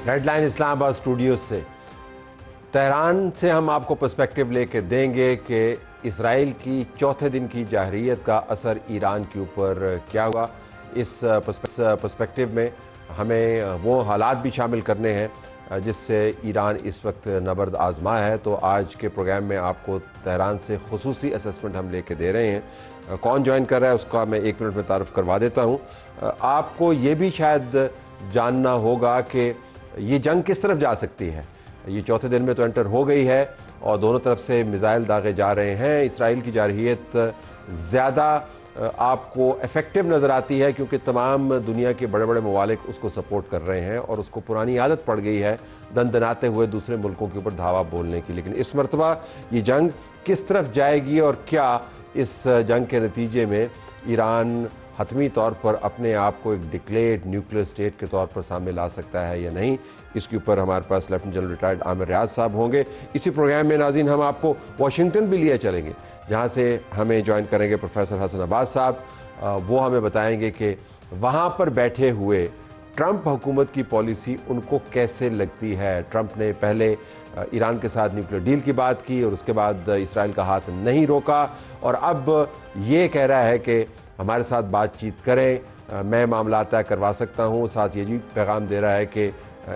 Headline Islamabad studio से Tehran से हम आपको पर्सपेक्टिव लेके देंगे कि इसराइल की चौथे दिन की जारहियत का असर ईरान के ऊपर क्या हुआ। इस पर्सपेक्टिव में हमें वो हालात भी शामिल करने हैं जिससे ईरान इस वक्त नबर्द आजमा है। तो आज के प्रोग्राम में आपको तेहरान से खुसूसी असेसमेंट हम लेके दे रहे हैं। कौन ज्वाइन कर रहा है उसका मैं 1 मिनट में तारुफ करवा देता हूँ। आपको ये भी शायद जानना होगा कि ये जंग किस तरफ जा सकती है। ये चौथे दिन में तो एंटर हो गई है और दोनों तरफ से मिसाइल दागे जा रहे हैं। इसराइल की जारहियत ज़्यादा आपको इफ़ेक्टिव नज़र आती है क्योंकि तमाम दुनिया के बड़े बड़े ममालिक उसको सपोर्ट कर रहे हैं और उसको पुरानी आदत पड़ गई है दनदनाते हुए दूसरे मुल्कों के ऊपर धावा बोलने की। लेकिन इस मरतबा ये जंग किस तरफ जाएगी और क्या इस जंग के नतीजे में ईरान हतमी तौर पर अपने आप को एक डिक्लेयर्ड न्यूक्लियर स्टेट के तौर पर सामने ला सकता है या नहीं, इसके ऊपर हमारे पास लेफ्टिनेंट जनरल रिटायर्ड आमिर रियाज साहब होंगे। इसी प्रोग्राम में नाज़रीन हम आपको वाशिंगटन भी लिए चलेंगे जहां से हमें ज्वाइन करेंगे प्रोफेसर हसन अब्बास साहब। वो हमें बताएंगे कि वहां पर बैठे हुए ट्रंप हुकूमत की पॉलिसी उनको कैसे लगती है। ट्रंप ने पहले ईरान के साथ न्यूक्लियर डील की बात की और उसके बाद इसराइल का हाथ नहीं रोका और अब ये कह रहा है कि हमारे साथ बातचीत करें, मैं मामला तय करवा सकता हूँ। साथ ये भी पैगाम दे रहा है कि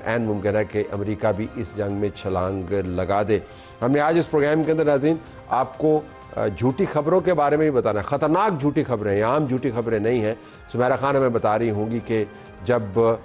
ऐन मुमकिन है कि अमेरिका भी इस जंग में छलांग लगा दे। हमने आज इस प्रोग्राम के अंदर नाज़रीन आपको झूठी खबरों के बारे में भी बताना है। ख़तरनाक झूठी खबरें, आम झूठी खबरें नहीं हैं। सुमेरा खान हमें बता रही होंगी कि जब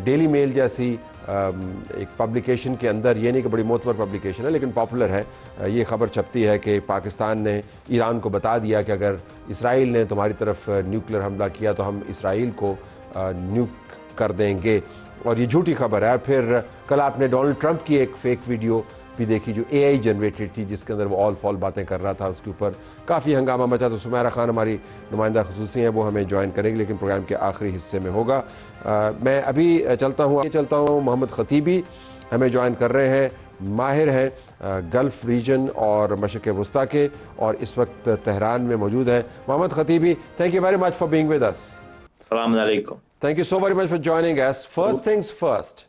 डेली मेल जैसी एक पब्लिकेशन के अंदर, ये नहीं कि बड़ी मोतबर पब्लिकेशन है लेकिन पॉपुलर है, ये खबर छपती है कि पाकिस्तान ने ईरान को बता दिया कि अगर इसराइल ने तुम्हारी तरफ न्यूक्लियर हमला किया तो हम इसराइल को न्यूक कर देंगे, और ये झूठी खबर है। फिर कल आपने डोनाल्ड ट्रंप की एक फेक वीडियो भी देखी जो AI जनरेटेड थी जिसके अंदर वो ऑल फॉल बातें कर रहा था, उसके ऊपर काफ़ी हंगामा मचा। तो सुमेरा खान हमारी नुमाइंदा खसूसी हैं, वो हमें ज्वाइन करेंगे लेकिन प्रोग्राम के आखिरी हिस्से में होगा। मैं अभी चलता हूँ मोहम्मद खतीबी हमें ज्वाइन कर रहे हैं, माहिर हैं गल्फ़ रीजन और मशरिक़ वस्ता के और इस वक्त तेहरान में मौजूद हैं। Mohammad Khatibi, thank you very much for being with us. अस्सलाम वालेकुम। Thank you so very much for joining us. First things first,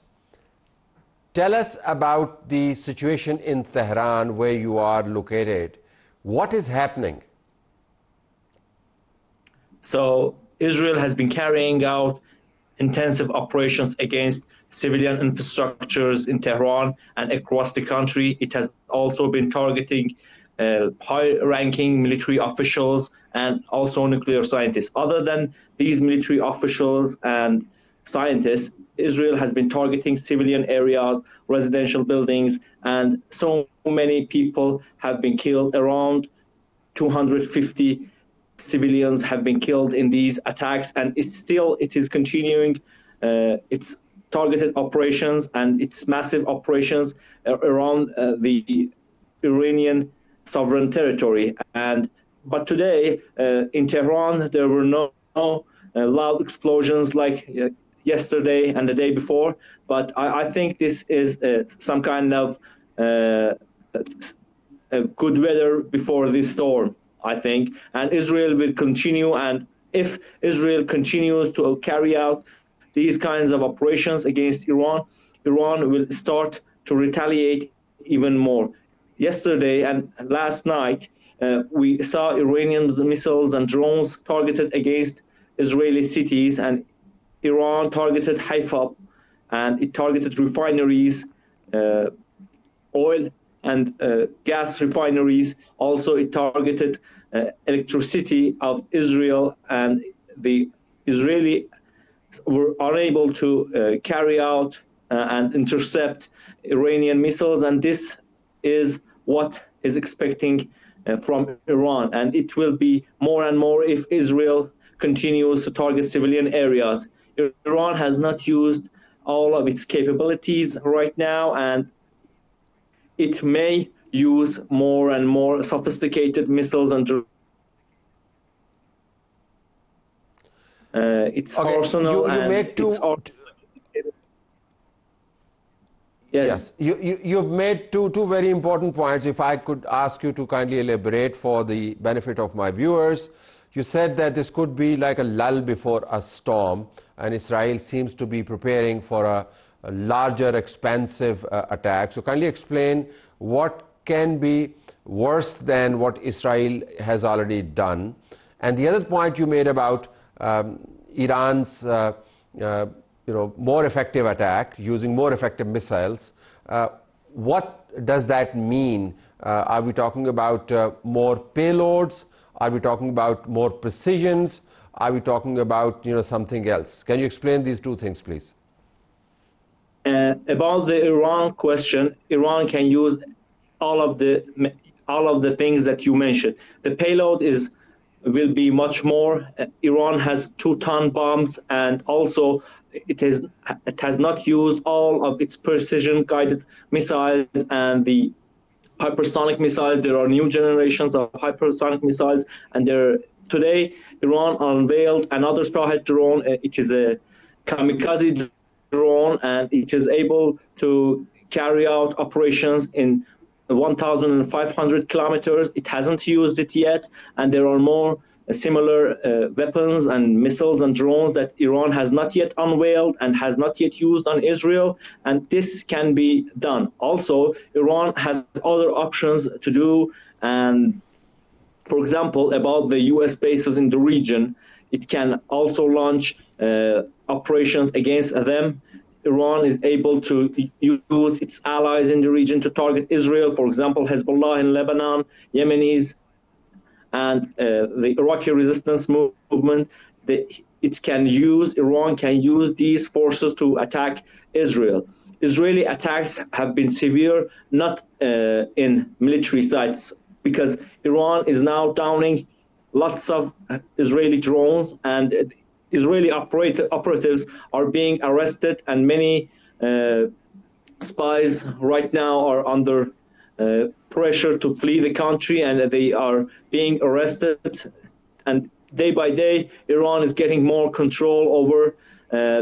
tell us about the situation in Tehran where you are located. What is happening? So, Israel has been carrying out intensive operations against civilian infrastructures in Tehran and across the country. It has also been targeting high-ranking military officials and also nuclear scientists. Other than these military officials and scientists, Israel has been targeting civilian areas, residential buildings, and so many people have been killed. Around 250 civilians have been killed in these attacks, and it is continuing its targeted operations and its massive operations around the Iranian sovereign territory. But today in Tehran there were no loud explosions like yesterday and the day before, but I think this is some kind of good weather before this storm, I think. And Israel will continue, and if Israel continues to carry out these kinds of operations against Iran, Iran will start to retaliate even more. Yesterday and last night, we saw Iranian missiles and drones targeted against Israeli cities, and Iran targeted Haifa, and it targeted refineries, oil and gas refineries. Also, it targeted electricity of Israel, and the Israeli were unable to carry out and intercept Iranian missiles, and this is what is expecting from Iran, and it will be more and more if Israel continues to target civilian areas. Iran has not used all of its capabilities right now, and it may use more and more sophisticated missiles and its arsenal. You made two. Yes. You've made two very important points. If I could ask you to kindly elaborate for the benefit of my viewers. You said that this could be like a lull before a storm, and Israel seems to be preparing for a larger, expansive attack. So kindly explain what can be worse than what Israel has already done. And the other point you made about Iran's more effective attack, using more effective missiles, what does that mean? Are we talking about more payloads? Are we talking about more precisions? Are we talking about something else? Can you explain these two things, please? About the Iran question, Iran can use all of the things that you mentioned. The payload will be much more. Iran has 2-ton bombs, and also it has not used all of its precision guided missiles and the hypersonic missiles. There are new generations of hypersonic missiles, and today Iran unveiled another Shahed drone. It is a kamikaze drone, and it is able to carry out operations in 1,500 kilometers. It hasn't used it yet, and there are more similar weapons and missiles and drones that Iran has not yet unveiled and has not yet used on Israel, and this can be done. Also, Iran has other options to do, and for example, about the US bases in the region, it can also launch operations against them. Iran is able to use its allies in the region to target Israel, for example, Hezbollah in Lebanon, Yemenis, and the Iraqi resistance movement. Iran can use these forces to attack Israel. Israeli attacks have been severe, not in military sites, because Iran is now downing lots of Israeli drones, and Israeli operatives are being arrested, and many spies right now are under pressure to flee the country, and they are being arrested. And day by day, Iran is getting more control over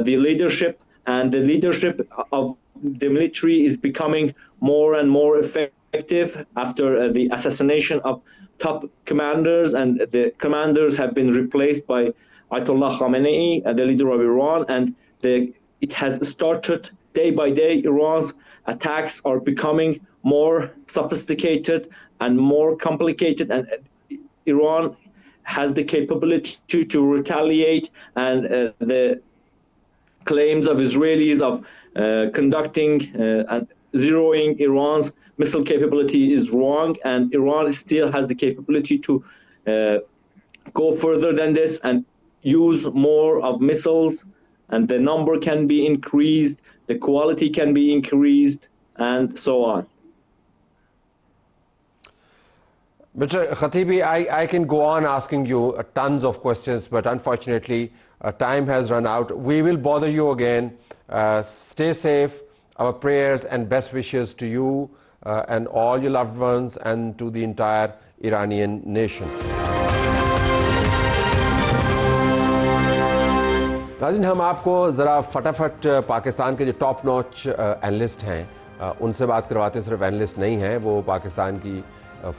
the leadership, and the leadership of the military is becoming more and more effective after the assassination of top commanders, and the commanders have been replaced by Ayatollah Khamenei, the leader of Iran, and it has started day by day. Iran's attacks are becoming more sophisticated and more complicated, and Iran has the capability to retaliate, and the claims of Israelis of conducting and zeroing Iran's missile capability is wrong, and Iran still has the capability to go further than this and use more of missiles, and the number can be increased, the quality can be increased, and so on. Mr. Khatibi, I can go on asking you tons of questions, but unfortunately time has run out. We will bother you again. Stay safe. Our prayers and best wishes to you and all your loved ones, and to the entire Iranian nation. नाज़रीन, हम आपको ज़रा फटाफट पाकिस्तान के जो top notch analyst हैं उनसे बात करवाते हैं। सिर्फ एनालिस्ट नहीं हैं, वो पाकिस्तान की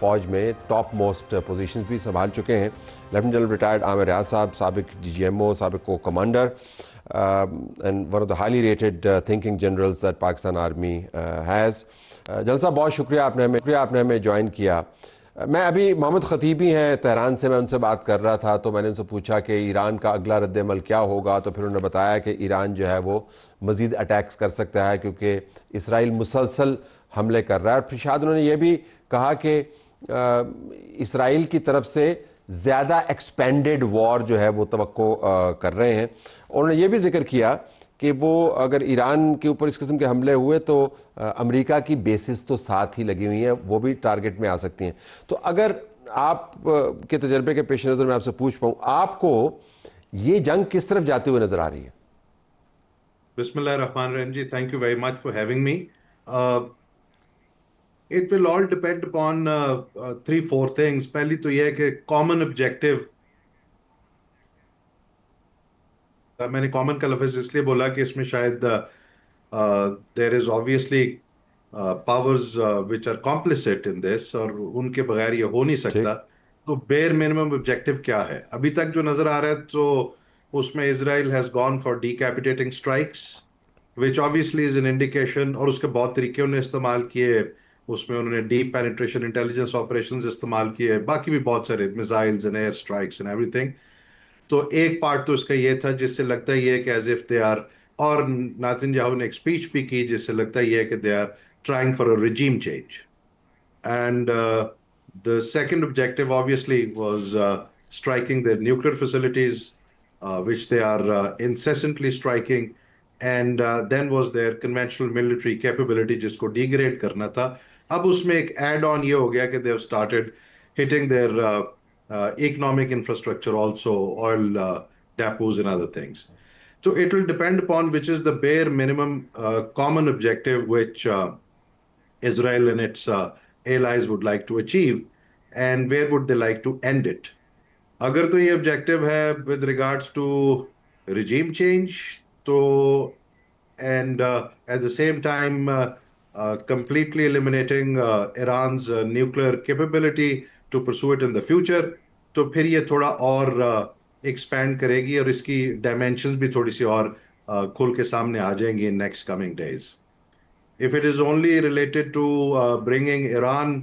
फ़ौज में टॉप मोस्ट पोजीशंस भी संभाल चुके हैं। लेफ्टिनेंट जनरल रिटायर्ड आमिर रियाज साहब, साबिक DGMO, साबिक को commander, and one of the highly rated thinking generals that Pakistan army has. General साहब, बहुत शुक्रिया आपने हमें ज्वाइन किया। मैं अभी मोहम्मद खतीबी हैं तेहरान से, मैं उनसे बात कर रहा था, तो मैंने उनसे पूछा कि ईरान का अगला रद्द-ए-अमल क्या होगा, तो फिर उन्होंने बताया कि ईरान जो है वो मज़ीद अटैक्स कर सकता है क्योंकि इसराइल मुसलसल हमले कर रहा है। और फिर शायद उन्होंने ये भी कहा कि इसराइल की तरफ से ज़्यादा एक्सपेंडेड वॉर जो है वो तवक्को कर रहे हैं। उन्होंने ये भी जिक्र किया कि वो अगर ईरान के ऊपर इस किस्म के हमले हुए तो अमेरिका की बेसिस तो साथ ही लगी हुई हैं, वो भी टारगेट में आ सकती हैं। तो अगर आप के तजर्बे के पेश नज़र मैं आपसे पूछ पाऊँ, आपको ये जंग किस तरफ जाते हुए नज़र आ रही है? Bismillahirrahmanirrahim ji, thank you very much for having me. It will all depend upon 3-4 things. पहली तो यह है कि common objective, मैंने कॉमन का लफ्ज़ इसलिए बोला कि इसमें शायद there is obviously powers which are complicit in this, और उनके बगैर ये हो नहीं सकता। तो बेयर मिनिमम ऑब्जेक्टिव क्या है अभी तक जो नजर आ रहा है? तो उसमें Israel has gone for decapitating strikes, which obviously is an indication, और उसके बहुत तरीके उन्होंने इस्तेमाल किए। उसमें उन्होंने डीप पेनिट्रेशन इंटेलिजेंस ऑपरेशंस इस्तेमाल किए, बाकी भी बहुत सारे missiles and air strikes and everything. तो एक पार्ट तो इसका ये था जिससे लगता ही है कि एज इफ दे आर, और नेतन्याहू ने एक स्पीच भी की जिससे लगता ही है कि they are trying for a regime change. And the second objective, obviously, was striking their nuclear facilities, which they are incessantly striking. And then was their conventional military capability, जिसको degrade करना था। अब उसमें एक add on ये हो गया कि they have started hitting their economic infrastructure also, oil depots and other things. So it will depend upon which is the bare minimum common objective which Israel and its allies would like to achieve, and where would they like to end it. अगर तो ये objective है with regards to regime change, तो and at the same time completely eliminating Iran's nuclear capability to pursue it in the future, तो फिर ये थोड़ा और expand करेगी और इसकी dimensions भी थोड़ी सी और खुल के सामने आ जाएंगी in next coming days. If it is only related to bringing Iran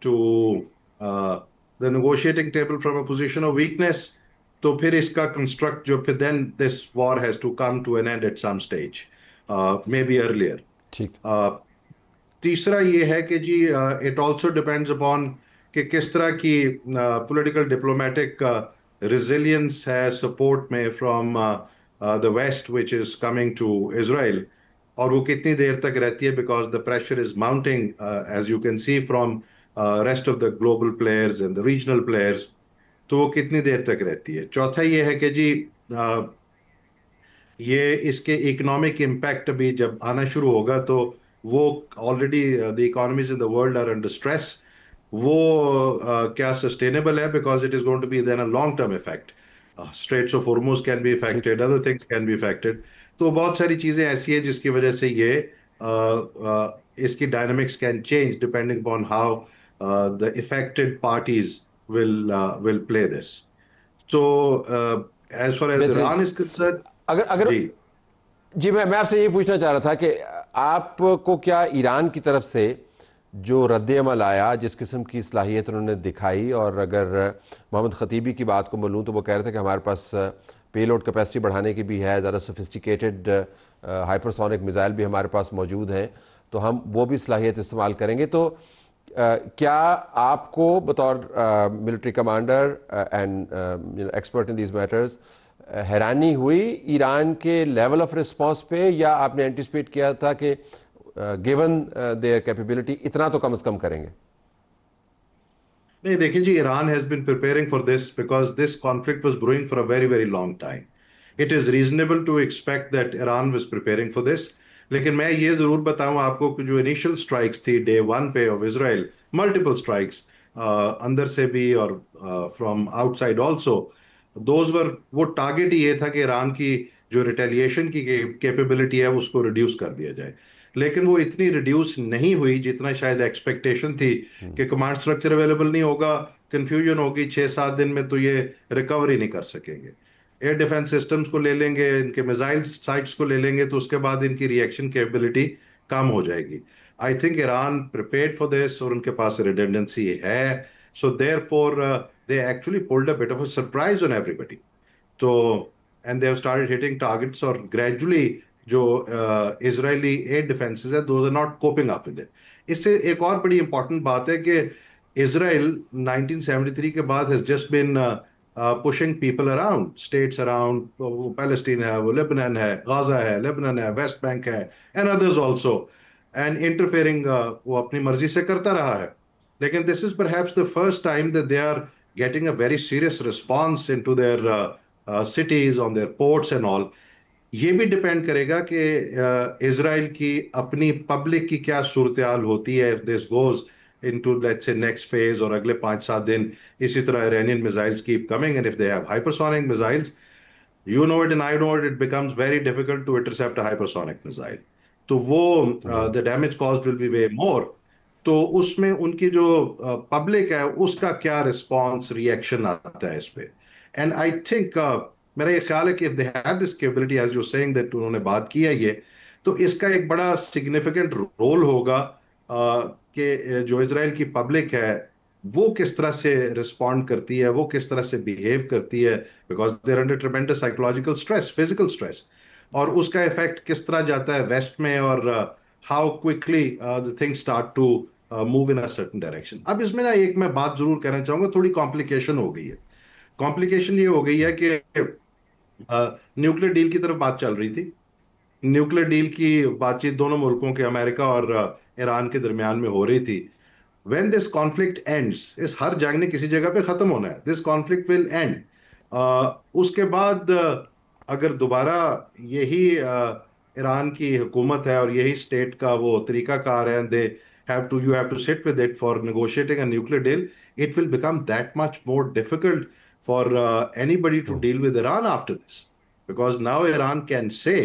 to the negotiating table from a position of weakness, तो फिर इसका construct जो फिर then this war has to come to an end at some stage, maybe earlier. ठीक। तीसरा ये है कि जी it also depends upon कि किस तरह की political diplomatic resilience है support में from the West which is coming to Israel, और वो कितनी देर तक रहती है, because the pressure is mounting as you can see from rest of the global players and the regional players. तो वो कितनी देर तक रहती है। चौथा ये है कि जी ये इसके इकोनॉमिक इम्पैक्ट भी जब आना शुरू होगा तो वो already the economies in the world are under stress, वो क्या सस्टेनेबल है, because it is going to be then a long term effect. Straits of Hormuz can be ठीक। Affected, other things can be affected. तो बहुत सारी चीजें ऐसी है जिसकी वजह से ये इसकी dynamics can change depending upon how the affected parties will play this. So as far as बेहतरीन। ईरान इज कंसर्न, अगर अगर जी जी मैं आपसे ये पूछना चाह रहा था कि आपको क्या ईरान की तरफ से जो रद्द-ए-अमल आया, जिस किस्म की सलाहियत उन्होंने दिखाई, और अगर मोहम्मद ख़तीबी की बात को बोलूँ तो वो कह रहे थे कि हमारे पास पेलोड कैपेसिटी बढ़ाने की भी है, ज़्यादा सोफिस्टिकेटेड हाइपरसोनिक मिसाइल भी हमारे पास मौजूद हैं, तो हम वो भी सलाहियत इस्तेमाल करेंगे। तो क्या आपको बतौर military commander and expert in these matters हैरानी हुई ईरान के लेवल ऑफ रिस्पांस पे, या आपने एंटिसिपेट किया था कि गिवन देयर कैपेबिलिटी इतना तो कम से कम करेंगे? नहीं, देखिए जी, Iran has been preparing for this because this conflict was brewing for a very very long time. It is reasonable to expect that Iran was preparing for this. लेकिन मैं ये जरूर बताऊं आपको कि जो इनिशियल स्ट्राइक्स थी डे वन पे ऑफ इजराइल, मल्टीपल स्ट्राइक्स अंदर से भी और from outside also, those were, वो टारगेट ही ये था कि ईरान की जो रिटेलिएशन की कैपेबिलिटी है उसको रिड्यूस कर दिया जाए। लेकिन वो इतनी रिड्यूस नहीं हुई जितना शायद एक्सपेक्टेशन थी कि कमांड स्ट्रक्चर अवेलेबल नहीं होगा, कंफ्यूजन होगी, 6-7 दिन में तो ये रिकवरी नहीं कर सकेंगे। एयर डिफेंस सिस्टम्स को ले लेंगे, इनके मिसाइल साइट्स को ले लेंगे, तो उसके बाद इनकी रिएक्शन कैपेबिलिटी कम हो जाएगी। I think Iran prepared for this और उनके पास रिडंडेंसी है, so therefore they actually pulled a bit of a surprise on everybody. So, and they have started hitting targets, or gradually जो इजरायली एयर डिफेंसेस है, those are not coping up with it. इससे एक और बड़ी important बात है कि Israel 1973 के बाद has just been pushing people around, states around, वो पैलेस्टीन है, वो लेबनान है, गाजा है, लेबनान है, वेस्ट बैंक है, and others also, and interfering वो अपनी मर्जी से करता रहा है। लेकिन this is perhaps the first time that they are getting a very serious response into their cities, on their ports and all. ये भी डिपेंड करेगा कि इजराइल की अपनी पब्लिक की क्या सूरत हाल होती है if this goes into let's say next phase, और अगले 5-7 दिन इसी तरह Iranian missiles keep coming, and if they have hypersonic missiles, you know it and I know it, it becomes very difficult to intercept a hypersonic missile. तो वो the damage caused will be way more. तो उसमें उनकी जो public है उसका क्या response reaction आता है इस पे। एंड आई थिंक मेरा ये ख्याल है कि if they have this capability as you saying that उन्होंने बात की है ये, तो इसका एक बड़ा सिग्निफिकेंट रोल होगा कि जो इजराइल की पब्लिक है वो किस तरह से रिस्पॉन्ड करती है, वो किस तरह से बिहेव करती है, because there under tremendous psychological stress, physical stress, और उसका इफेक्ट किस तरह जाता है वेस्ट में, और how quickly the things start to move in a certain direction. अब इसमें ना एक मैं बात जरूर कहना चाहूंगा, थोड़ी कॉम्प्लिकेशन हो गई है। कॉम्प्लिकेशन ये हो गई है कि न्यूक्लियर डील की तरफ बात चल रही थी। न्यूक्लियर डील की बातचीत दोनों मुल्कों के, अमेरिका और ईरान के दरमियान में हो रही थी। व्हेन दिस कॉन्फ्लिक्ट एंड्स, इस हर जंग ने किसी जगह पे खत्म होना है, दिस कॉन्फ्लिक्ट विल एंड। उसके बाद अगर दोबारा यही ईरान की हुकूमत है और यही स्टेट का वो तरीकाकार है, दे you have to sit with it for negotiating a nuclear deal, it will become that much more difficult for anybody to deal with Iran after this, because now Iran can say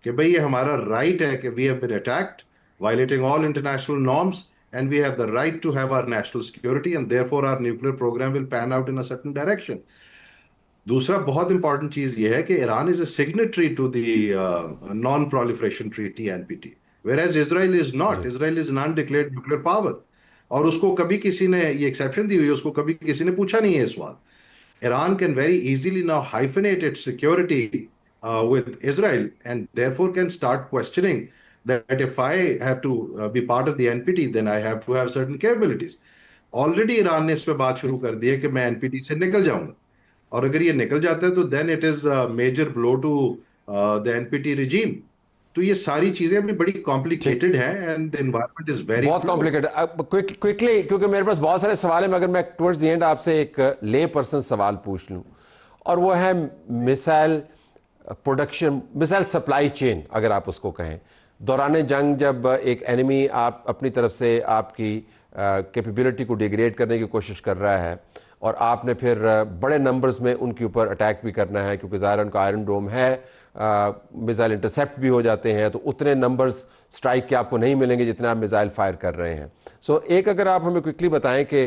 कि भाई ये हमारा right है कि we have been attacked violating all international norms, and we have the right to have our national security, and therefore our nuclear program will pan out in a certain direction. दूसरा बहुत important चीज ये है कि Iran is a signatory to the non proliferation treaty NPT, whereas Israel is not. जी। Israel is an undeclared nuclear power, और उसको कभी किसी ने ये एक्सेप्शन दी हुई है, उसको कभी किसी ने पूछा नहीं है इस सवाल। Iran can very easily now hyphenate its security with Israel, and therefore can start questioning that if I have to be part of the NPT, then I have to have certain capabilities. Already Iran ने इस पे बात शुरू कर दी है कि मैं NPT से निकल जाऊंगा, और अगर ये निकल जाता है तो then it is major blow to the NPT regime. तो ये सारी चीजें भी बड़ी कॉम्प्लिकेटेड हैं, and the environment is very बहुत कॉम्प्लिकेटेड। क्विकली, क्योंकि मेरे पास बहुत सारे सवाल हैं, मगर मैं टुवर्ड्स द एंड आपसे एक ले पर्सन सवाल पूछ लूं, और वो है missile production, missile supply chain अगर आप उसको कहें। दौरान जंग जब एक एनिमी आप अपनी तरफ से आपकी कैपेबिलिटी को डिग्रेड करने की कोशिश कर रहा है, और आपने फिर बड़े नंबर्स में उनके ऊपर अटैक भी करना है, क्योंकि ज़ाहिर उनका आयरन डोम है, मिसाइल इंटरसेप्ट भी हो जाते हैं, तो उतने नंबर्स स्ट्राइक के आपको नहीं मिलेंगे जितने आप मिसाइल फायर कर रहे हैं। सो एक अगर आप हमें क्विकली बताएं कि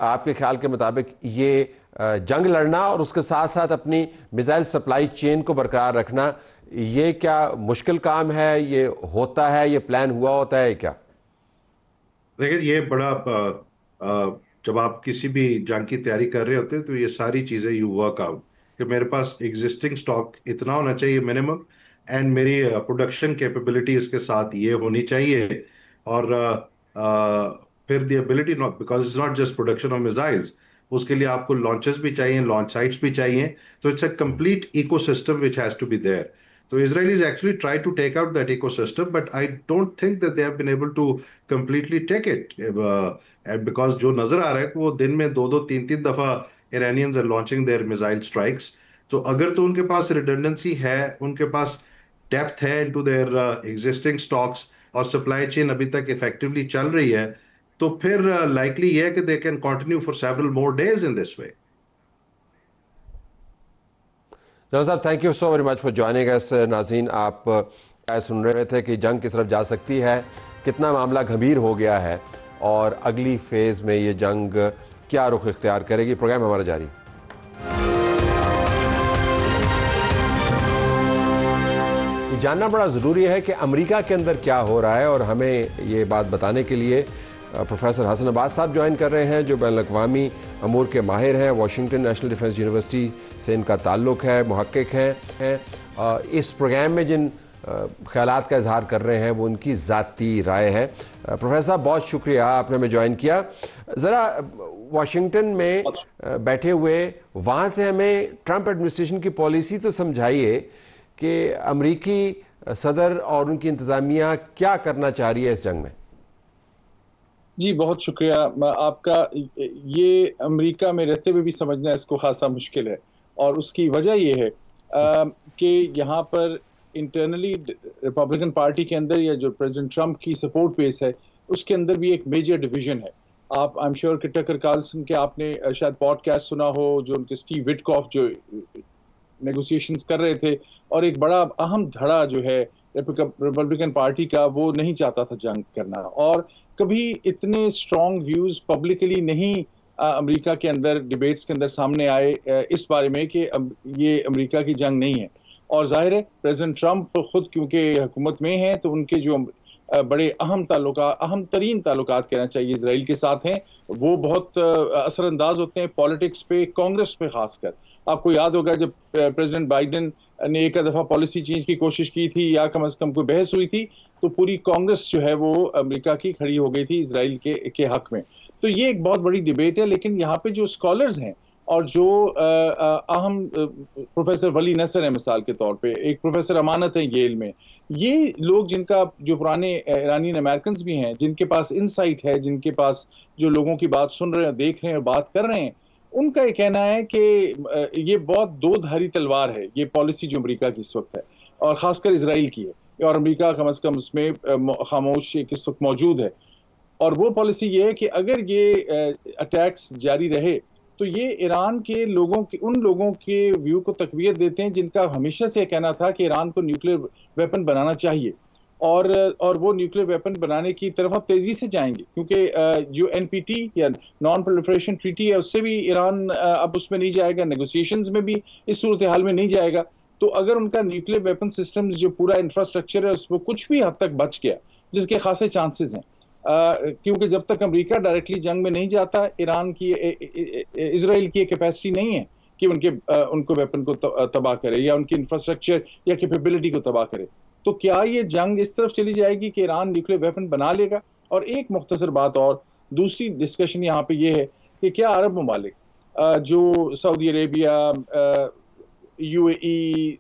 आपके ख्याल के मुताबिक ये जंग लड़ना और उसके साथ साथ अपनी मिसाइल सप्लाई चेन को बरकरार रखना, ये क्या मुश्किल काम है, ये होता है, ये प्लान हुआ होता है क्या? देखिए, ये बड़ा जब आप किसी भी जंग की तैयारी कर रहे होते हैं तो ये सारी चीजें यू वर्क आउट कि मेरे पास एग्जिस्टिंग स्टॉक इतना होना चाहिए मिनिमम, एंड मेरी प्रोडक्शन कैपेबिलिटी इसके साथ ये होनी चाहिए, और फिर the ability, not because it's not just production of missiles, उसके लिए आपको लॉन्चेस भी चाहिए, लॉन्च साइट्स भी चाहिए, तो it's a complete ecosystem which has to be there. So Israelis actually try to take out that ecosystem, but I don't think that they have been able to completely take it, and because जो नजर आ रहा है कि वो दिन में 2-2, 3-3 दफा Iranians are launching their missile strikes, तो अगर तो उनके पास redundancy है, उनके पास depth है into their existing stocks, और supply chain अभी तक effectively चल रही है, तो फिर likely ये है कि they can continue for several more days in this way. General साहब, thank you so very much for joining us. नाज़रीन, आप सुन रहे थे कि जंग किस तरफ जा सकती है, कितना मामला गंभीर हो गया है, और अगली फेज़ में ये जंग क्या रुख इख्तियार करेगी। प्रोग्राम हमारा जारी। ये जानना बड़ा ज़रूरी है कि अमेरिका के अंदर क्या हो रहा है, और हमें ये बात बताने के लिए प्रोफेसर हसन अब्बास साहब ज्वाइन कर रहे हैं, जो बैनुल अक़वामी अमूर के माहिर हैं। वाशिंगटन नेशनल डिफेंस यूनिवर्सिटी से इनका ताल्लुक़ है, मुहक्किक हैं। इस प्रोग्राम में जिन ख्यालात का इजहार कर रहे हैं वो उनकी ज़ाती राय है। प्रोफेसर साहब, बहुत शुक्रिया आपने हमें ज्वाइन किया। ज़रा वाशिंगटन में बैठे हुए वहाँ से हमें ट्रंप एडमिनिस्ट्रेशन की पॉलिसी तो समझाइए कि अमरीकी सदर और उनकी इंतज़ामिया क्या करना चाह रही है इस जंग में। जी, बहुत शुक्रिया आपका। ये अमेरिका में रहते हुए भी समझना इसको खासा मुश्किल है, और उसकी वजह ये है कि यहाँ पर इंटरनली रिपब्लिकन पार्टी के अंदर, या जो प्रेसिडेंट ट्रंप की सपोर्ट बेस है, उसके अंदर भी एक मेजर डिवीजन है। आप आई एम श्योर कि टकर कार्लसन के आपने शायद पॉडकास्ट सुना हो, जो उनके स्टीव विटकॉफ जो नेगोशिएशंस कर रहे थे, और एक बड़ा अहम धड़ा जो है रिपब्लिकन पार्टी का, वो नहीं चाहता था जंग करना, और कभी इतने स्ट्रॉन्ग व्यूज पब्लिकली नहीं अमेरिका के अंदर डिबेट्स के अंदर सामने आए इस बारे में कि ये अमेरिका की जंग नहीं है। और जाहिर है प्रेसिडेंट ट्रंप खुद क्योंकि हुकूमत में हैं तो उनके जो बड़े अहम तरीन ताल्लुकात कहना चाहिए इसराइल के साथ हैं, वो बहुत असरअंदाज होते हैं पॉलिटिक्स पे, कांग्रेस पे खासकर। आपको याद होगा जब प्रेसिडेंट बाइडेन ने एक दफ़ा पॉलिसी चेंज की कोशिश की थी या कम से कम कोई बहस हुई थी तो पूरी कांग्रेस जो है वो अमेरिका की खड़ी हो गई थी इसराइल के हक में। तो ये एक बहुत बड़ी डिबेट है। लेकिन यहाँ पे जो स्कॉलर्स हैं और जो अहम प्रोफेसर वली नसर है मिसाल के तौर पे, एक प्रोफेसर अमानत है येल में, ये लोग जिनका जो पुराने इरानियन अमेरिकन भी हैं, जिनके पास इनसाइट है, जिनके पास जो लोगों की बात सुन रहे हैं, देख रहे हैं, बात कर रहे हैं, उनका ये कहना है कि ये बहुत दो धारी तलवार है ये पॉलिसी जो अमेरिका की इस वक्त है और खासकर इसराइल की है, और अमेरिका कम से कम उसमें खामोश इस वक्त मौजूद है। और वो पॉलिसी ये है कि अगर ये अटैक्स जारी रहे तो ये ईरान के उन लोगों के व्यू को तकवीत देते हैं जिनका हमेशा से कहना था कि ईरान को न्यूक्लियर वेपन बनाना चाहिए और वो न्यूक्लियर वेपन बनाने की तरफ अब तेजी से जाएंगे, क्योंकि जो एनपीटी या नॉन प्रोलिफरेशन ट्रीटी है उससे भी ईरान अब उसमें नहीं जाएगा, नेगोशिएशंस में भी इस सूरत हाल में नहीं जाएगा। तो अगर उनका न्यूक्लियर वेपन सिस्टम जो पूरा इंफ्रास्ट्रक्चर है उसमें कुछ भी हद तक बच गया, जिसके खासे चांसेस हैं, क्योंकि जब तक अमेरिका डायरेक्टली जंग में नहीं जाता, ईरान की इजराइल की कैपेसिटी नहीं है कि उनको वेपन को तबाह करे या उनकी इंफ्रास्ट्रक्चर या कैपेबिलिटी को तबाह करे। तो क्या ये जंग इस तरफ चली जाएगी कि ईरान न्यूक्लियर वेपन बना लेगा? और एक मुख्तसर बात और दूसरी डिस्कशन यहाँ पे ये है कि क्या अरब ममालिक जो Saudi Arabia, UAE,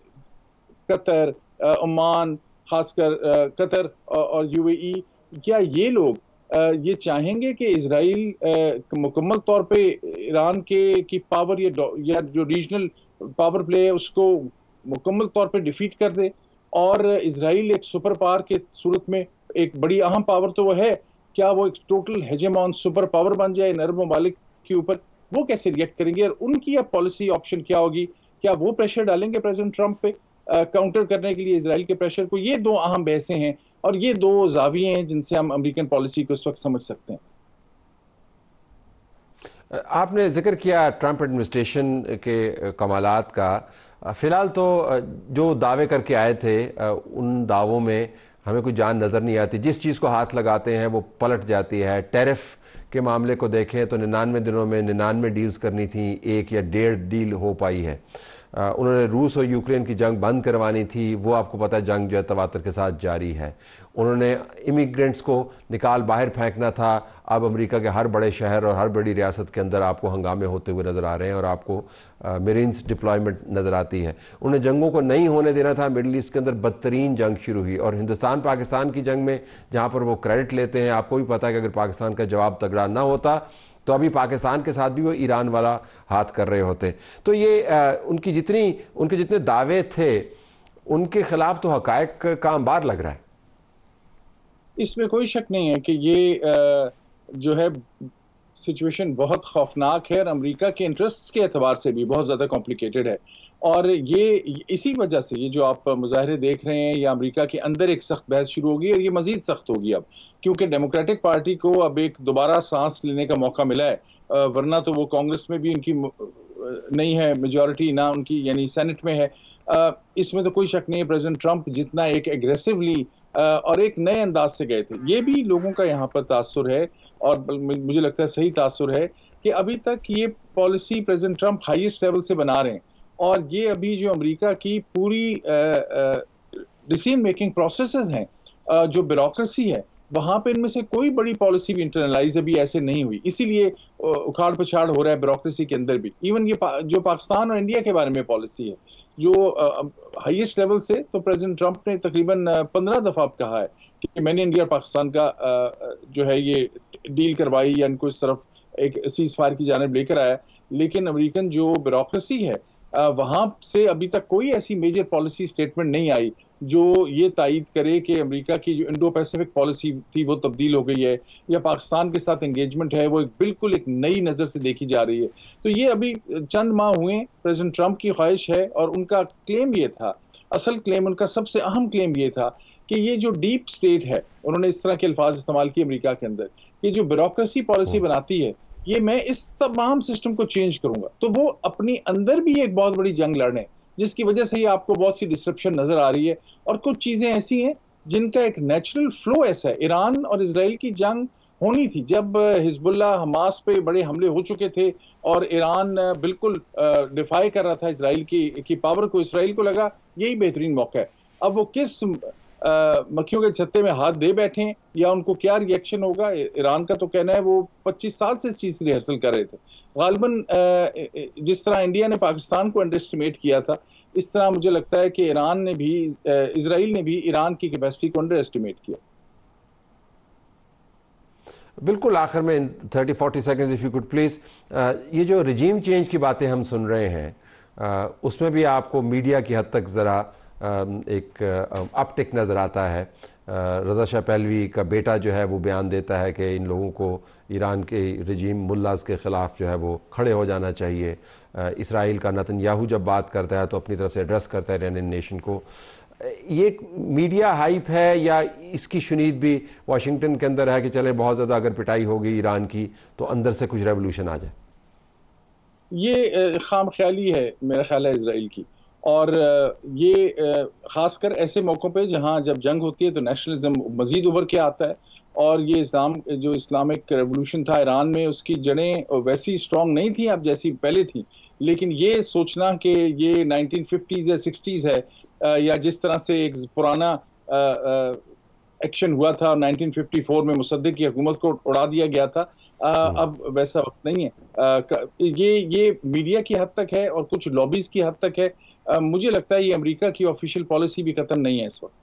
Qatar, Oman, खासकर कतर और यूएई, क्या ये लोग ये चाहेंगे कि इजराइल मुकम्मल तौर पे ईरान की पावर या जो रीजनल पावर प्ले है उसको मुकम्मल तौर पे डिफीट कर दे और इजराइल एक सुपर पावर के सूरत में एक बड़ी अहम पावर तो वो है, क्या वो एक टोटल हेजेमॉन सुपर पावर बन जाए अरब ममालिक के ऊपर? वो कैसे रिएक्ट करेंगे और उनकी अब पॉलिसी ऑप्शन क्या होगी? क्या वो प्रेशर डालेंगे प्रेसिडेंट ट्रंप पे काउंटर करने के लिए इजराइल के प्रेशर को? ये दो अहम बहसें हैं और ये दो जाविये हैं जिनसे हम अमेरिकन पॉलिसी को इस वक्त समझ सकते हैं। आपने जिक्र किया ट्रंप एडमिनिस्ट्रेशन के कमालात का। फिलहाल तो जो दावे करके आए थे उन दावों में हमें कोई जान नज़र नहीं आती। जिस चीज़ को हाथ लगाते हैं वो पलट जाती है। टैरिफ के मामले को देखें तो 99 दिनों में 99 डील्स करनी थी, 1 या 1.5 डील हो पाई है। उन्होंने रूस और यूक्रेन की जंग बंद करवानी थी, वो आपको पता है जंग जो है तवातर के साथ जारी है। उन्होंने इमिग्रेंट्स को निकाल बाहर फेंकना था। अब अमेरिका के हर बड़े शहर और हर बड़ी रियासत के अंदर आपको हंगामे होते हुए नज़र आ रहे हैं और आपको मेरीन्स डिप्लॉयमेंट नज़र आती है। उन्हें जंगों को नहीं होने देना था। मिडल ईस्ट के अंदर बदतरीन जंग शुरू हुई और हिंदुस्तान पाकिस्तान की जंग में जहाँ पर वो क्रेडिट लेते हैं, आपको भी पता है कि अगर पाकिस्तान का जवाब तगड़ा ना होता तो अभी पाकिस्तान के साथ भी वो ईरान वाला हाथ कर रहे होते। तो ये उनके जितने दावे थे उनके खिलाफ तो हकायक का अंबार लग रहा है। इसमें कोई शक नहीं है कि ये जो है सिचुएशन बहुत खौफनाक है और अमेरिका के इंटरेस्ट्स के एतबार से भी बहुत ज़्यादा कॉम्प्लिकेटेड है। और ये इसी वजह से ये जो आप मुजाहरे देख रहे हैं या अमेरिका के अंदर एक सख्त बहस शुरू होगी और ये मज़ीद सख्त होगी अब, क्योंकि डेमोक्रेटिक पार्टी को अब एक दोबारा सांस लेने का मौका मिला है। वरना तो वो कांग्रेस में भी उनकी नहीं है मेजॉरिटी, ना उनकी यानी सेनेट में है। इसमें तो कोई शक नहीं है प्रेसिडेंट ट्रंप जितना एक एग्रेसिवली और एक नए अंदाज से गए थे, ये भी लोगों का यहाँ पर तासुर है और मुझे लगता है सही तासुर है कि अभी तक ये policy president Trump highest level से बना रहे हैं और ये अभी जो अमेरिका की पूरी डिसीजन मेकिंग प्रोसेसेस हैं, जो ब्यूरोक्रेसी है, वहाँ पे इनमें से कोई बड़ी पॉलिसी भी इंटरनलाइज अभी ऐसे नहीं हुई। इसीलिए उखाड़ पछाड़ हो रहा है ब्यूरोक्रेसी के अंदर भी। इवन ये जो पाकिस्तान और इंडिया के बारे में पॉलिसी है जो हाईएस्ट लेवल से, तो प्रेसिडेंट ट्रंप ने तकरीबन 15 दफ़ा कहा है कि मैंने इंडिया और पाकिस्तान का जो है ये डील करवाई या इनको इस तरफ एक सीज फायर की जानिब लेकर आया। लेकिन अमेरिकन जो ब्यूरोक्रेसी है वहाँ से अभी तक कोई ऐसी मेजर पॉलिसी स्टेटमेंट नहीं आई जो ये तायद करे कि अमेरिका की जो इंडो पैसिफिक पॉलिसी थी वो तब्दील हो गई है या पाकिस्तान के साथ एंगेजमेंट है वो बिल्कुल एक नई नज़र से देखी जा रही है। तो ये अभी चंद माह हुए, प्रेसिडेंट ट्रंप की ख्वाहिश है और उनका क्लेम ये था, असल क्लेम उनका सबसे अहम क्लेम ये था कि ये जो डीप स्टेट है, उन्होंने इस तरह के अल्फाज इस्तेमाल किए अमेरिका के अंदर, कि जो ब्यूरोक्रेसी पॉलिसी बनाती है, ये मैं इस तमाम सिस्टम को चेंज करूंगा, तो वो अपनी अंदर भी एक बहुत बड़ी जंग लड़ रहे हैं, जिसकी वजह से ही आपको बहुत सी डिस्ट्रप्शन नजर आ रही है। और कुछ चीजें ऐसी हैं जिनका एक नेचुरल फ्लो ऐसा है। ईरान और इसराइल की जंग होनी थी जब हिजबुल्लाह हमास पे बड़े हमले हो चुके थे और ईरान बिल्कुल डिफाई कर रहा था इसराइल की पावर को। इसराइल को लगा यही बेहतरीन मौका है। अब वो किस मक्खियों के छत्ते में हाथ दे बैठे हैं या उनको क्या रिएक्शन होगा, ईरान का तो कहना है वो 25 साल से इस चीज की रिहर्सल कर रहे थे। गालिबन जिस तरह इंडिया ने पाकिस्तान को अंडर एस्टिमेट किया था, इस तरह मुझे लगता है कि ईरान ने भी इसराइल ने भी ईरान की कैपेसिटी को अंडर एस्टिमेट किया। बिल्कुल आखिर में 30-40 seconds if you could please, ये जो रिजीम चेंज की बातें हम सुन रहे हैं उसमें भी आपको मीडिया की हद तक ज़रा एक अपटिक नज़र आता है। रज़ा शाह पहलवी का बेटा जो है वो बयान देता है कि इन लोगों को ईरान के रिजीम मुल्लाज के ख़िलाफ़ जो है वो खड़े हो जाना चाहिए। इसराइल का नेतन्याहू जब बात करता है तो अपनी तरफ से एड्रेस करता है ईरानियन नेशन को। ये मीडिया हाइप है या इसकी शुनीद भी वाशिंगटन के अंदर है कि चले बहुत ज़्यादा अगर पिटाई होगी ईरान की तो अंदर से कुछ रेवोल्यूशन आ जाए? ये खाम ख्याली है मेरा ख्याल है इसराइल की। और ये खासकर ऐसे मौक़ों पे जहाँ जब जंग होती है तो नेशनलिज्म मज़ीद उभर के आता है। और ये जो इस्लामिक रेवोल्यूशन था ईरान में, उसकी जड़ें वैसी स्ट्रॉन्ग नहीं थी अब जैसी पहले थी। लेकिन ये सोचना कि ये 1950s या 60s है, या जिस तरह से एक पुराना एक्शन हुआ था 1954 में मुसद्दिक की हुकूमत को उड़ा दिया गया था, अब वैसा वक्त नहीं है। ये मीडिया की हद तक है और कुछ लॉबीज की हद तक है। मुझे लगता है ये अमेरिका की ऑफिशियल पॉलिसी भी खत्म नहीं है इस वक्त।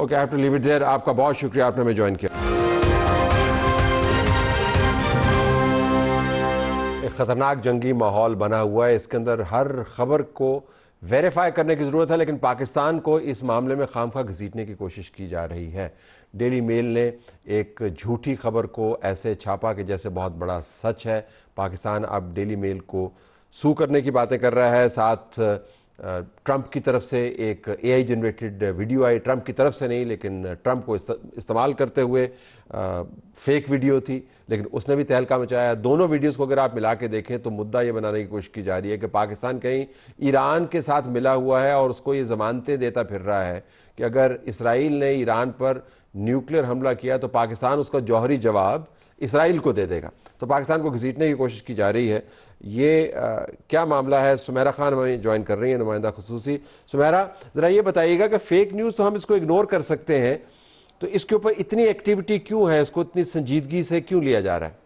Okay, I have to leave it there. आपका बहुत शुक्रिया, आपने हमें ज्वाइन किया। एक खतरनाक जंगी माहौल बना हुआ है, इसके अंदर हर खबर को वेरीफाई करने की ज़रूरत है, लेकिन पाकिस्तान को इस मामले में खामखा घसीटने की कोशिश की जा रही है। डेली मेल ने एक झूठी खबर को ऐसे छापा कि जैसे बहुत बड़ा सच है। पाकिस्तान अब डेली मेल को सू करने की बातें कर रहा है। साथ ट्रंप की तरफ से एक AI जनरेटेड वीडियो आई, ट्रंप की तरफ से नहीं लेकिन ट्रंप को इस्तेमाल करते हुए फेक वीडियो थी, लेकिन उसने भी तहलका मचाया। दोनों वीडियोस को अगर आप मिला के देखें तो मुद्दा ये बनाने की कोशिश की जा रही है कि पाकिस्तान कहीं ईरान के साथ मिला हुआ है और उसको ये ज़मानतें देता फिर रहा है कि अगर इसराइल ने ईरान पर न्यूक्लियर हमला किया तो पाकिस्तान उसका जौहरी जवाब इसराइल को दे देगा। तो पाकिस्तान को घसीटने की कोशिश की जा रही है। ये क्या मामला है? सुमेरा खान हमें ज्वाइन कर रही है, नुमाइंदा खुसूसी। सुमेरा, ज़रा ये बताइएगा कि फ़ेक न्यूज़ तो हम इसको इग्नोर कर सकते हैं, तो इसके ऊपर इतनी एक्टिविटी क्यों है? इसको इतनी संजीदगी से क्यों लिया जा रहा है?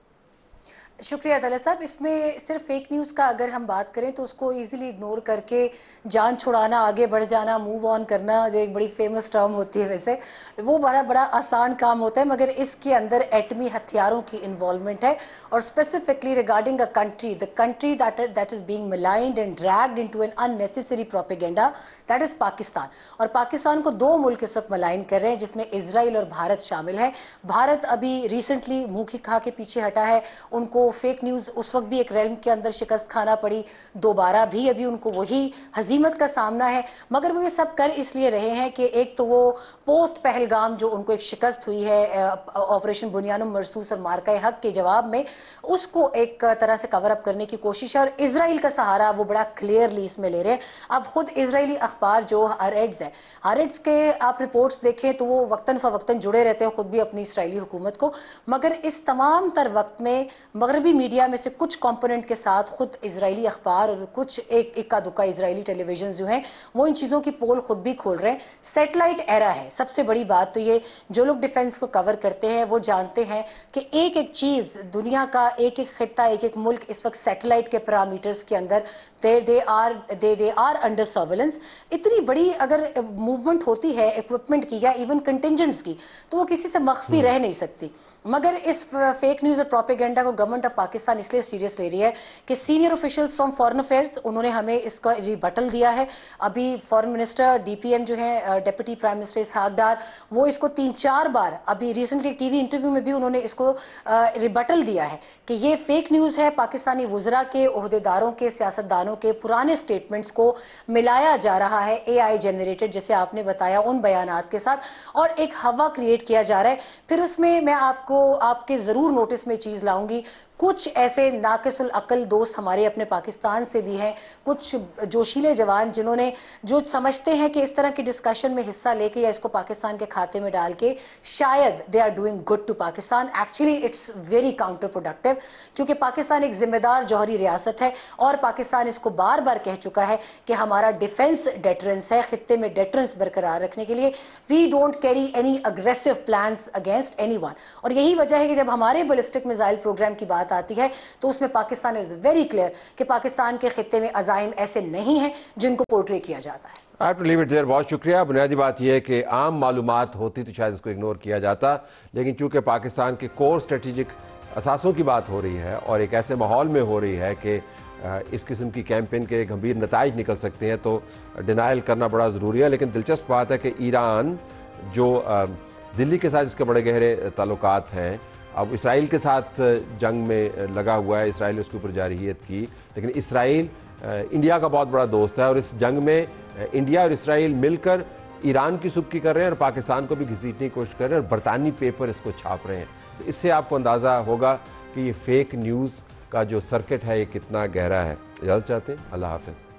शुक्रिया अताला साहब। इसमें सिर्फ फेक न्यूज़ का अगर हम बात करें तो उसको इजीली इग्नोर करके जान छुड़ाना, आगे बढ़ जाना, मूव ऑन करना, जो एक बड़ी फेमस टर्म होती है वैसे, वो बड़ा आसान काम होता है। मगर इसके अंदर एटमी हथियारों की इन्वॉल्वमेंट है और specifically regarding the country that is being maligned and dragged into an unnecessary propaganda, that is Pakistan. और पाकिस्तान को दो मुल्क इस वक्त मलाइन कर रहे हैं जिसमें इजराइल और भारत शामिल है। भारत अभी रिसेंटली मुँह की खा के पीछे हटा है, उनको फेक न्यूज़ उस वक्त भी एक रेल्म के अंदर शिकस्त खाना पड़ी, दोबारा भी अभी उनको वही हजीमत का सामना है। मगर वो ये सब कर इसलिए रहे हैं कि एक तो वो पोस्ट पहलगाम जो उनको एक शिकस्त हुई है ऑपरेशन बुनियानुम मरसूस और मार्का हक के जवाब में, उसको एक तरह से कवर अप करने की कोशिश है। और इसराइल का सहारा वो बड़ा क्लियरली इसमें ले रहे हैं। अब खुद इसराइली अखबार जो हारेट्स है, हारेट्स के आप रिपोर्ट्स देखें तो वो वक्तन फ़वक्तन जुड़े रहते हैं खुद भी अपनी इसराइली हुकूमत को। मगर इस तमाम तर वक्त में मगरबी मीडिया में से कुछ कंपोनेंट के साथ खुद इजरायली अखबार और कुछ एक इक्का दुक्का इजरायली टेलीविजन जो हैं वो इन चीज़ों की पोल खुद भी खोल रहे हैं। सैटेलाइट एरा है। सबसे बड़ी बात तो ये, जो लोग डिफेंस को कवर करते हैं वो जानते हैं कि एक एक चीज़ दुनिया का, एक एक खित्ता, एक एक मुल्क इस वक्त सैटेलाइट के पैरामीटर्स के अंदर दे आर अंडर सर्वेलेंस। इतनी बड़ी अगर मूवमेंट होती है इक्विपमेंट की या इवन कंटिजेंट्स की तो वो किसी से मख्फी रह नहीं सकती। मगर इस फेक न्यूज़ और प्रोपेगेंडा को गवर्नमेंट ऑफ पाकिस्तान इसलिए सीरियस ले रही है कि senior officials from foreign affairs उन्होंने हमें इसका रिबटल दिया है। अभी फॉरेन मिनिस्टर डीपीएम जो है डिप्टी प्राइम मिनिस्टर इसहाक डार, वो इसको 3-4 बार, अभी रिसेंटली टीवी इंटरव्यू में भी उन्होंने इसको रिबटल दिया है कि ये फेक न्यूज़ है। पाकिस्तानी वुज़रा के, ओहदेदारों के, सियासतदानों के पुराने स्टेटमेंट्स को मिलाया जा रहा है AI जनरेटेड, जैसे आपने बताया, उन बयानात के साथ, और एक हवा क्रिएट किया जा रहा है। फिर उसमें मैं आपके ज़रूर नोटिस में चीज़ लाऊंगी, कुछ ऐसे नाकिसुल अकल दोस्त हमारे अपने पाकिस्तान से भी हैं, कुछ जोशीले जवान जिन्होंने, जो समझते हैं कि इस तरह की डिस्कशन में हिस्सा लेके या इसको पाकिस्तान के खाते में डाल के शायद they are doing good to Pakistan. Actually it's very counter productive, क्योंकि पाकिस्तान एक जिम्मेदार जौहरी रियासत है और पाकिस्तान इसको बार बार कह चुका है कि हमारा डिफेंस डेटरेंस है, खित्ते में डेटरेंस बरकरार रखने के लिए। We don't carry any aggressive plans against anyone, और यही वजह है कि जब हमारे बैलिस्टिक मिसाइल प्रोग्राम की बात आती है तो उसमें पाकिस्तान इज वेरी क्लियर कि पाकिस्तान के खित्ते में अजाइम ऐसे नहीं हैं जिनको पोर्ट्रे किया जाता है। I have to leave it there. बहुत शुक्रिया। बुनियादी बात यह है कि आम मालूमात होती तो शायद इसको इग्नोर किया जाता, लेकिन चूंकि पाकिस्तान के कोर स्ट्रेटेजिक असासों की बात हो रही है और एक ऐसे माहौल में हो रही है कि इस किस्म की कैंपेन के गंभीर नताइज निकल सकते हैं, तो डिनाइल करना बड़ा ज़रूरी है। लेकिन दिलचस्प बात है कि ईरान जो दिल्ली के साथ इसके बड़े गहरे ताल्लुकात हैं, अब इसराइल के साथ जंग में लगा हुआ है, इसराइल ने उसके ऊपर जारहियत की, लेकिन इसराइल इंडिया का बहुत बड़ा दोस्त है और इस जंग में इंडिया और इसराइल मिलकर ईरान की सुबकी कर रहे हैं और पाकिस्तान को भी घसीटने की कोशिश कर रहे हैं और बरतानी पेपर इसको छाप रहे हैं। तो इससे आपको अंदाज़ा होगा कि ये फेक न्यूज़ का जो सर्किट है ये कितना गहरा है। इजाज़त चाहते हैं। अल्लाह हाफ़िज़।